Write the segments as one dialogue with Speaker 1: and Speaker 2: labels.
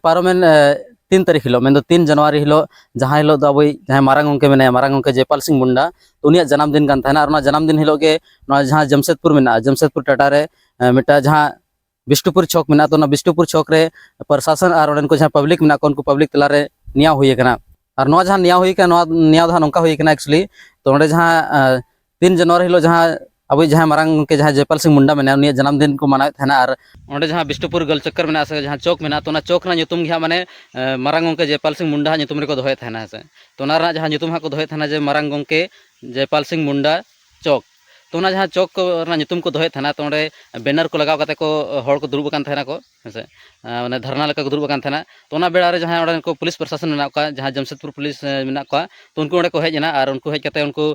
Speaker 1: पारोमेन 3 तारीख हिलो मेन 3 जनवरी हिलो जहाँ हिलो अब जहाँ मारांग गोंके मेना मारांग गोंके जयपाल सिंह मुंडा तो उनिया जन्मदिन कान थाना और जन्मदिन हिलो के जहाँ जमशेदपुर मेना जमशेदपुर टाटा रे मिटा जहाँ बिष्टुपुर चौक मेना तो बिष्टुपुर चौक रे प्रशासन और उनको जहाँ पब्लिक मेना को उनको पब्लिक तला रे निया हुई कना और नवा जहाँ निया हुई का निया दा नौका हुई कना एक्चुअली तो उन्हें जहाँ 3 जनवरी हिलो जहाँ अब जहाँ मारांग के जहाँ जयपाल सिंह मुंडा मेना उनिया जन्मदिन को मनाए थाना और उन्हें जहाँ बिष्टुपुर गल चक्कर मेना से जहाँ चौक मेना तो चौक ना ᱧᱩᱛᱩᱢ ᱜᱮ माने मारांग गोंके जयपाल सिंह मुंडा ᱧᱩᱛᱩᱢ ᱨᱮᱠᱚ ᱫᱚᱦᱚᱭ थाना से तो जहाँ ᱧᱩᱛᱩᱢ ᱦᱟᱸᱜ ᱠᱚ ᱫᱚᱦᱚᱭ थाना जे मारांग गोंके जयपाल सिंह मुंडा चौक तो जहाँ चौक ᱧᱩᱛᱩᱢ को दोहे थाना तो बैनर को लगाव काते को हड़ को दुरुब थाना को से माने धरना लेका को दुरुब थाना तो बेड़ा रे जहाँ को पुलिस प्रशासन मेना का जहाँ जमशेदपुर पुलिस मेना का तो उनको को हेजना और उनको हेज काते उनको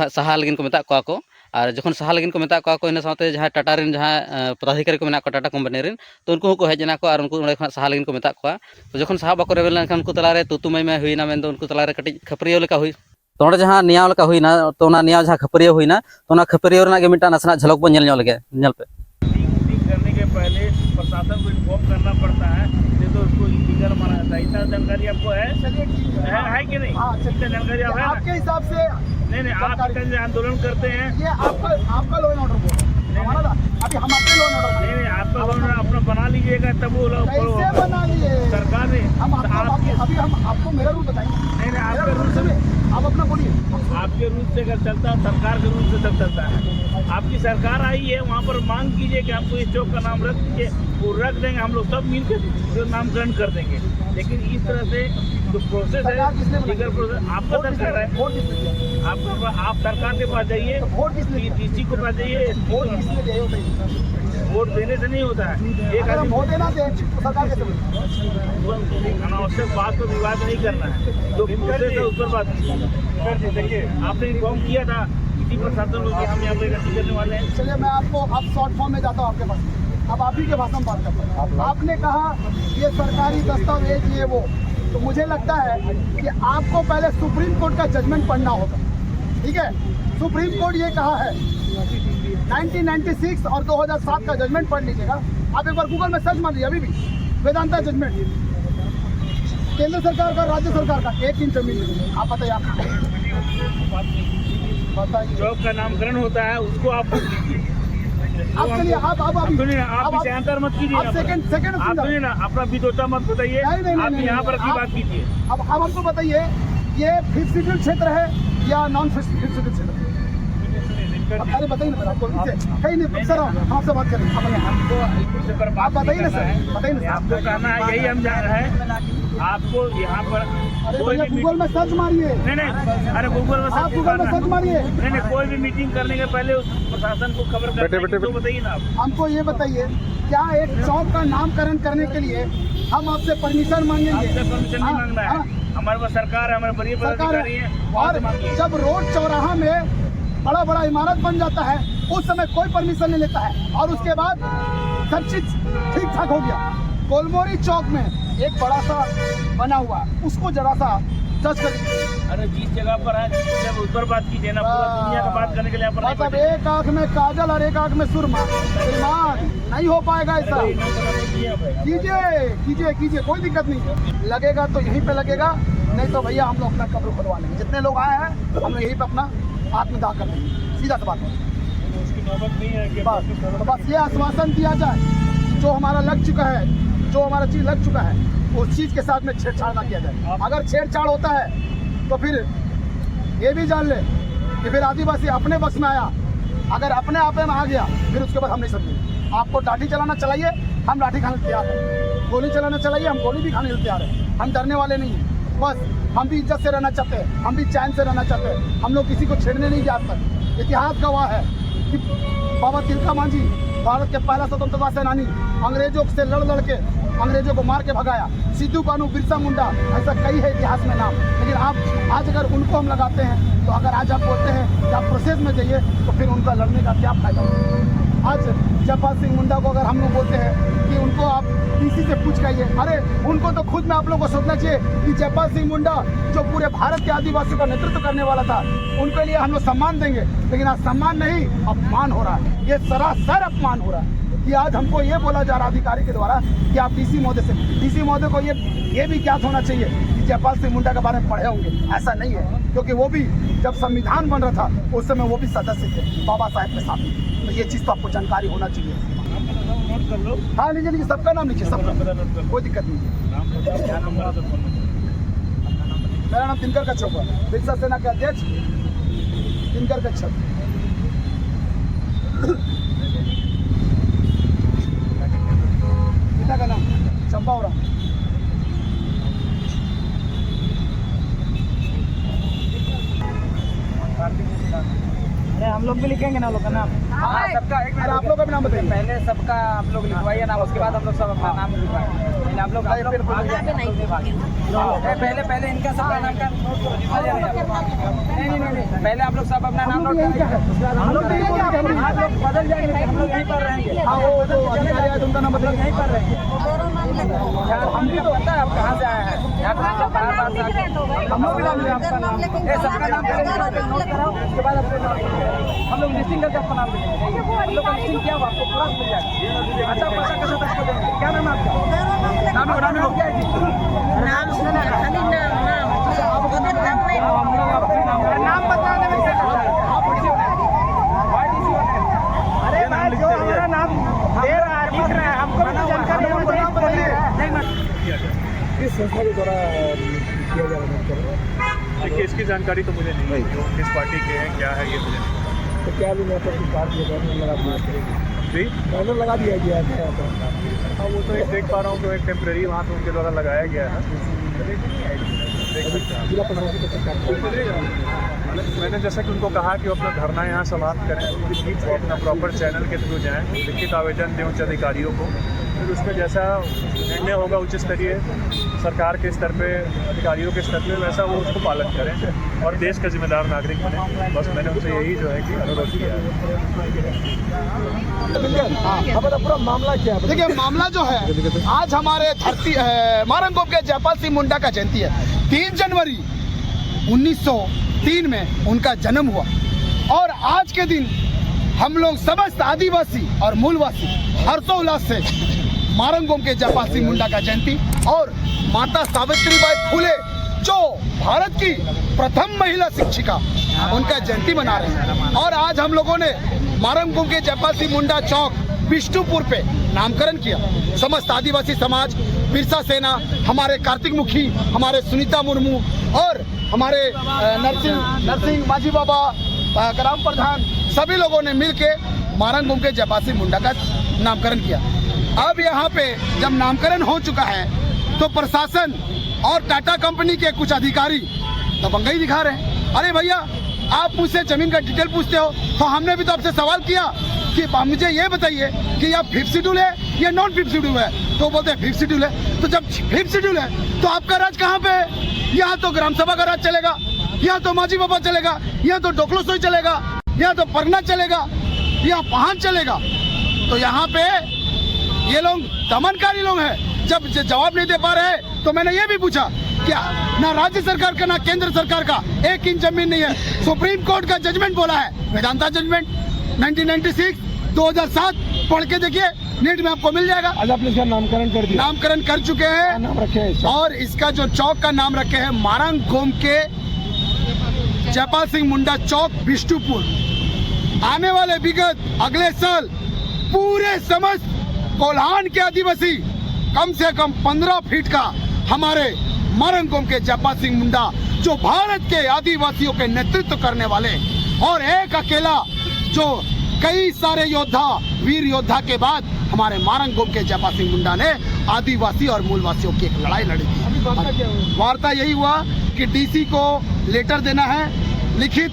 Speaker 1: सहा लगिन को मेता को और जखन सहा लगिन को मेता को इन साथे जहाँ टाटा रिन जहाँ पदाधिकारी को मेना को टाटा कंपनी रिन तो उनको को हेजना को और उनको सहा लगिन को मेता को तो जखन सहा बाको रेबेल लेनखान उनको तलारे तुतुमय में हुईना मेन उनको तलारे कटिज खपरियो लेका हुई तो जहाँ नियाव लका हुईना तो नियाव जहाँ खपरियो हुईना तो खपरियो रना के मिटा नसना झलक बन नेल लगे नेल पे
Speaker 2: करने के पहले प्रशासन को इन्फॉर्म करना पड़ता है नहीं तो उसको इलीगल माना जाता है। इतना जानकारी आपको है? है कि नहीं? इतना जानकारी आप है
Speaker 3: आपके हिसाब से?
Speaker 2: नहीं आप आंदोलन करते हैं
Speaker 3: ये आपका लॉ एंड ऑर्डर बोल हमारा अभी हम आपके लॉ एंड ऑर्डर
Speaker 2: नहीं आपका लॉ एंड ऑर्डर अपना बना लीजिएगा तब वो
Speaker 3: कैसे बना लिए
Speaker 2: सरकार ने
Speaker 3: अभी हम आपको मेरा रूल बताएंगे।
Speaker 2: नहीं आपके रूल से
Speaker 3: आप अपना बोलिए।
Speaker 2: आपके रूल से अगर चलता है सरकार के रूल से सब चलता है। आपकी सरकार आई है वहाँ पर मांग कीजिए कि हमको इस चौक का नाम रख दीजिए वो रख देंगे हम लोग सब मिलकर नामकरण कर देंगे। लेकिन इस तरह से जो प्रोसेस है लीगल प्रोसेस आपका सरकार है आपका आप सरकार के पास जाइए डीसी को पास जाइए वोट देने से नहीं होता है। एक आदमी
Speaker 3: वोट देना सरकार के
Speaker 2: अनावश्यक बात पर विवाद नहीं करना है जो प्रोसेस है उस पर बात देखिए आपने इन्फॉर्म किया था किसी प्रशासन को हम यहाँ पे गति करने वाले हैं।
Speaker 3: चलिए मैं आपको अब शॉर्ट फॉर्म में जाता हूँ आपके पास अब आप ही के भाषा में बात करता हूँ। आपने कहा ये सरकारी दस्तावेज ये वो तो मुझे लगता है कि आपको पहले सुप्रीम कोर्ट का जजमेंट पढ़ना होगा। ठीक है सुप्रीम कोर्ट ये कहा है 1996 और 2007 का जजमेंट पढ़ लीजिएगा। आप एक बार गूगल में सर्च मार लीजिए अभी भी वेदांता जजमेंट केंद्र सरकार का राज्य सरकार का 1 इंच जमीन आप बताइए आप
Speaker 2: चौक का नामकरण होता है उसको आप
Speaker 3: चलिए आप
Speaker 2: इसे अंतर मत कीजिए
Speaker 3: आप सेकंड
Speaker 2: आप सुनिए ना अपना विदोता मत बताइए आप यहाँ पर की बात कीजिए।
Speaker 3: अब हमको बताइए ये 5th शेड्यूल क्षेत्र है या नॉन 5th शेड्यूल क्षेत्र? अरे बताइए ना आपको कहीं नहीं सर आपसे बात करें आप बताइए ना सर बताइए ना
Speaker 2: आपको कहना है यही हम जान रहे हैं आपको यहाँ पर
Speaker 3: गूगल में सर्च मारिए।
Speaker 2: नहीं अरे गूगल में
Speaker 3: सर्च मारिए।
Speaker 2: नहीं कोई भी मीटिंग करने के पहले उस प्रशासन को खबर करना तो बताइए ना आप
Speaker 3: हमको ये बताइए क्या एक चौक का नामकरण करने के लिए हम आपसे परमिशन मांगेंगे?
Speaker 2: परमिशन नहीं मांगना है हमारे पास सरकार है हमारे बड़ी पदाधिकारी है
Speaker 3: और जब रोड चौराहा में बड़ा इमारत बन जाता है उस समय कोई परमिशन नहीं लेता है और उसके बाद सब चीज ठीक ठाक हो गया। कोलमोरी चौक में एक बड़ा सा बना हुआ उसको जरा सा टच कर
Speaker 2: अरे जिस जगह पर है जब उस पर बात कीजिए ना पूरा दुनिया का बात करने के लिए
Speaker 3: मतलब एक आंख में काजल और एक आंख में सुरमा नहीं हो पाएगा ऐसा। कीजिए कोई दिक्कत नहीं लगेगा तो यहीं पे लगेगा नहीं तो भैया हम लोग अपना कब्र खुदवा लेंगे। जितने लोग आए हैं हम लोग यहीं पे अपना आत्मदाह कर लेंगे सीधा सा बात है। बस ये आश्वासन दिया जाए जो हमारा लग चुका है जो हमारा चीज लग चुका है उस चीज के साथ में छेड़छाड़ ना किया जाए। अगर छेड़छाड़ होता है तो फिर ये भी जान ले कि फिर आदिवासी अपने बस में आया अगर अपने आप में आ गया फिर उसके बाद हम नहीं समझेंगे। आपको लाठी चलाना चलाइए हम लाठी खाने तैयार हैं गोली चलाना चलाइए हम गोली भी खाने तैयार हैं हम डरने वाले नहीं हैं। बस हम भी इज्जत से रहना चाहते हैं हम भी चैन से रहना चाहते हैं हम लोग किसी को छेड़ने नहीं जाते। इतिहास गवाह है कि बाबा तिलका मांझी भारत के पहला स्वतंत्रता सेनानी अंग्रेजों से लड़ के अंग्रेजों को मार के भगाया। सिद्धू कानू बिरसा मुंडा ऐसा कई है इतिहास में नाम। लेकिन आप आज अगर उनको हम लगाते हैं तो अगर आज आप बोलते हैं कि आप प्रोसेस में जाइए तो फिर उनका लड़ने का क्या फायदा होगा। आज जयपाल सिंह मुंडा को अगर हम लोग बोलते हैं कि उनको आप डीसी से पूछ के आइए अरे उनको तो खुद में आप लोगों को सोचना चाहिए कि जयपाल सिंह मुंडा जो पूरे भारत के आदिवासियों का नेतृत्व करने वाला था उनके लिए हम लोग सम्मान देंगे। लेकिन आज सम्मान नहीं अपमान हो रहा है। ये सरासर अपमान हो रहा है। कि आज हमको ये बोला जा रहा अधिकारी के द्वारा कि आप डीसी महोदय को ये भी ज्ञात होना चाहिए कि जयपाल सिंह मुंडा के बारे में पढ़े होंगे। ऐसा नहीं है, क्योंकि वो भी जब संविधान बन रहा था उस समय वो भी सदस्य थे बाबा साहेब के साथ। तो ये चीज़ तो आपको जानकारी होना चाहिए।
Speaker 2: नोट कर लो।
Speaker 3: हाँ लीजिए, सबका नाम लिखिए, सबका, कोई दिक्कत नहीं है।
Speaker 2: क्या नंबर है तो फोन नंबर।
Speaker 3: मेरा नाम दिनकर कच्छप है, बिरसा सेना के अध्यक्ष दिनकर कच्छप। पिता का नाम चंपावरा।
Speaker 4: अरे हम लोग भी लिखेंगे ना, लोग का नाम। हाँ सबका एक
Speaker 3: अरे आप लोग का भी नाम बताइए।
Speaker 4: पहले सबका आप लोग लिखवाइए नाम, उसके बाद हम लोग सब अपना नाम लिखवाएंगे। पहले आप लोग पहले इनका सबका नाम का नोट नहीं, पहले आप लोग सब अपना नाम नोट करेंगे। हम लोग बदल जाएंगे, हम लोग यहीं पर रहेंगे।
Speaker 3: हाँ वो जो अधिकारी है उनका नाम बताइए।
Speaker 4: यहीं पर रहेंगे। हम भी तो पता है आप कहाँ से आए हैं। हम लोग भी नाम आपका नाम, सबका नाम नोट कराओ, उसके बाद अपने हम लोग लिस्टिंग करके आपका नाम देंगे। हम लोग का लिस्टिंग किया हुआ आपको पूरा मिल जाएगा। अच्छा पैसा कैसे तक को देंगे? क्या नाम है आपका? नाम क्या है? नाम बताने में अरे भाई जो हमारा नाम दे रहा है, लिख रहा है, हमको भी जानकारी होना चाहिए।
Speaker 3: किस संस्था के द्वारा किया जा रहा है?
Speaker 5: देखिए इसकी जानकारी तो मुझे नहीं है, जो किस पार्टी के हैं क्या है ये मुझे नहीं।
Speaker 3: तो क्या भी यहाँ पर बैनर लगा दिया
Speaker 5: जी
Speaker 3: बैनर लगा दिया गया है यहाँ पर।
Speaker 5: हाँ वो तो एक देख पा रहा हूँ, तो एक टेम्प्रेरी वहाँ पे उनके द्वारा लगाया गया है, देख सकते हैं।
Speaker 3: जिला प्रशासन को सरकार
Speaker 5: मैंने जैसा कि उनको कहा कि वो अपना धरना यहाँ समाप्त करें, वो अपना प्रॉपर चैनल के थ्रू जाएँ, लिखित आवेदन दें उच्च अधिकारियों को, फिर उसमें जैसा निर्णय होगा उच्च स्तरीय सरकार के स्तर पे, अधिकारियों के स्तर पे, वैसा वो उसको पालन करें और देश का जिम्मेदार नागरिक बने। बस मैंने उनसे यही जो है कि अनुरोध किया है।
Speaker 3: पूरा मामला क्या है? देखिए मामला जो है, आज हमारे धरती मारंगोप के जयपाल सिंह मुंडा का जयंती है। 3 जनवरी 1903 में उनका जन्म हुआ और आज के दिन हम लोग समस्त आदिवासी और मूलवासी हर्षोल्लास से मारंगोम के जयपाल सिंह मुंडा का जयंती और माता सावित्रीबाई फुले जो भारत की प्रथम महिला शिक्षिका, उनका जयंती मना रहे हैं। और आज हम लोगों ने मारंगोम के जयपाल सिंह मुंडा चौक विष्णुपुर पे नामकरण किया। समस्त आदिवासी समाज, बिरसा सेना, हमारे कार्तिक मुखी, हमारे सुनीता मुर्मू और हमारे नरसिंह माझी बाबा, ग्राम प्रधान, सभी लोगों ने मिलके मारंगोम के जयपाल सिंह मुंडा का नामकरण किया। अब यहाँ पे जब नामकरण हो चुका है तो प्रशासन और टाटा कंपनी के कुछ अधिकारी दबंगई दिखा रहे हैं। अरे भैया, आप मुझसे जमीन का डिटेल पूछते हो तो हमने भी तो आपसे सवाल किया कि मुझे ये बताइए कि आप 5th शेड्यूल है या नॉन 5th शेड्यूल है, तो बोलते हैं 5th शेड्यूल है। तो जब 5th शेड्यूल है तो आपका राज कहाँ पे है? यहाँ तो ग्राम सभा का राज चलेगा, यहाँ तो माझी बाबा चलेगा, यहाँ तो डोकलो सोई चलेगा, यहाँ तो परना चलेगा, यहाँ पहान चलेगा। तो यहाँ पे ये लोग दमनकारी लोग हैं। जब जवाब नहीं दे पा रहे हैं तो मैंने ये भी पूछा क्या ना राज्य सरकार का ना केंद्र सरकार का 1 इंच जमीन नहीं है। सुप्रीम कोर्ट का जजमेंट बोला है, वेदांता जजमेंट 1996 2007 पढ़ के देखिए, नेट में आपको मिल जाएगा।
Speaker 6: आज आपने इसका नामकरण कर दिया?
Speaker 3: नामकरण कर चुके हैं।
Speaker 6: नाम रखे हैं
Speaker 3: और इसका जो चौक का नाम रखे हैं मारंगोम के जयपाल सिंह मुंडा चौक विष्णुपुर। आने वाले विगत अगले साल पूरे समस्त कोल्हान के आदिवासी कम से कम 15 फीट का हमारे मारंगोम के जयपाल सिंह मुंडा जो भारत के आदिवासियों के नेतृत्व करने वाले और एक अकेला जो कई सारे योद्धा, वीर योद्धा के बाद हमारे मारंगोम के जयपाल सिंह मुंडा ने आदिवासी और मूलवासियों की एक लड़ाई लड़ी थी। वार्ता यही हुआ कि डीसी को लेटर देना है लिखित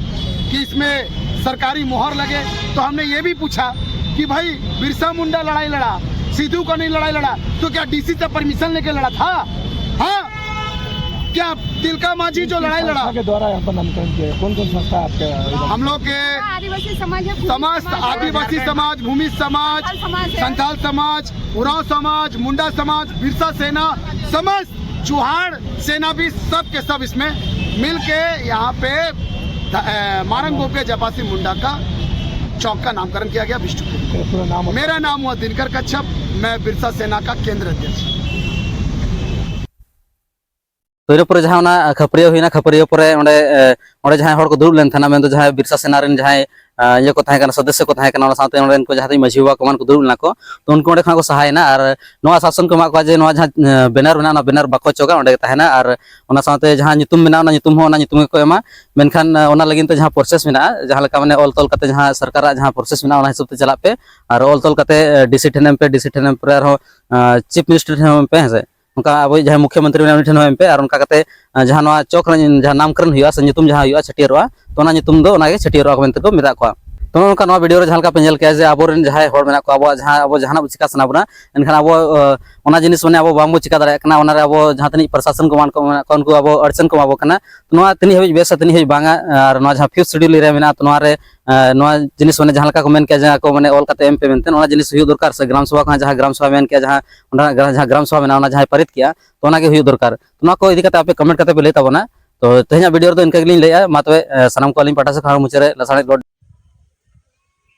Speaker 3: कि इसमें सरकारी मोहर लगे। तो हमने ये भी पूछा कि भाई बिरसा मुंडा लड़ाई लड़ा, सिद्धू को नहीं लड़ाई लड़ा, तो क्या डीसी से परमिशन लेके लड़ा था? हाँ, क्या तिलका माझी जो लड़ाई लड़ा
Speaker 6: के द्वारा यहाँ पर नामकरण किया? कौन कौन संस्था है आपके?
Speaker 3: हम लोग के
Speaker 7: आदिवासी समाज,
Speaker 3: समस्त आदिवासी समाज, भूमि समाज, संथाल समाज, उरांव समाज, मुंडा समाज, बिरसा सेना, समस्त चुहाड़ सेना भी सब के सब इसमें मिल के यहाँ पे मारंगोम के जयपाल सिंह मुंडा का चौक का नामकरण किया गया बिष्टुपुर।
Speaker 6: पूरा नाम
Speaker 3: मेरा नाम हुआ दिनकर कच्छप, मैं बिरसा सेना का केंद्र अध्यक्ष।
Speaker 1: तो इन पर जहाँ खपरिया हुई खपरिया पर ओंडे जहाँ हड़ को दुरुब लेन थाना मेन जहाँ बिरसा सेना रेन जहाँ ये को थाहे सदस्य को थाहे साथे ओंडेन को जहाँ माझी बाबा कमान को दुरुब लेना को तो उनको ओंडे को सहायना और नवा शासन को एमा जे नवा जहाँ बैनर मेना बैनर बाको चोगा ओंडे तहना और ओना साथे जहाँ nyutum मेना ओना nyutum हो ओना nyutum को एमा मेनखान ओना लगिन तो जहाँ प्रोसेस मेना जहाँ लका माने ऑल तोल कते जहाँ सरकार जहाँ प्रोसेस मेना ओना हिसाब ते चला पे और ऑल तोल कते डीसी ठेनम पे चीफ मिनिस्टर ठेनम पे है उनका अब जहाँ मुख्यमंत्री उनी ठेन एम पे और उनका कते जहाँ नवा चौक जहाँ नामकरण हुआ से nyutum जहाँ हुआ छटियरवा तो ओना nyutum दो ओना छटियरवा को मेनते को मेदा को तो उनका नवा वीडियो रे जहाँ पे नेल के जे आबोरेन जहाँ हड़ मेना को अब जहाँ अब जहाँ चिका सना बना एनखान अब ओना जिनिस माने अब बांबो चिका दाड़ा कना ओना रे अब जहाँ तनी प्रशासन को मान को उनको अब अड़चन को माबो कना तो नवा तनी हबि बेस तनी हबि बांगा और नवा जहाँ फिफ्थ शेड्यूल रे मेना तो नवा रे नवा जिनिस माने जहाँ लका को मेन के जहाँ को माने ऑल कते एम पे मेनते ओना जिनिस हुई दरकार से ग्राम सभा को जहाँ ग्राम सभा मेन के जहाँ ग्राम सभा मेना ओना जहाँ पारित किया तो ओना के हुई दरकार तो नवा को इदी कते आपे कमेंट कते पे लई ताबोना तो तेहना वीडियो रे तो इनका गेलिन लैया मा तबे सनाम को अलिन पाटा से खार मुचरे लसाणे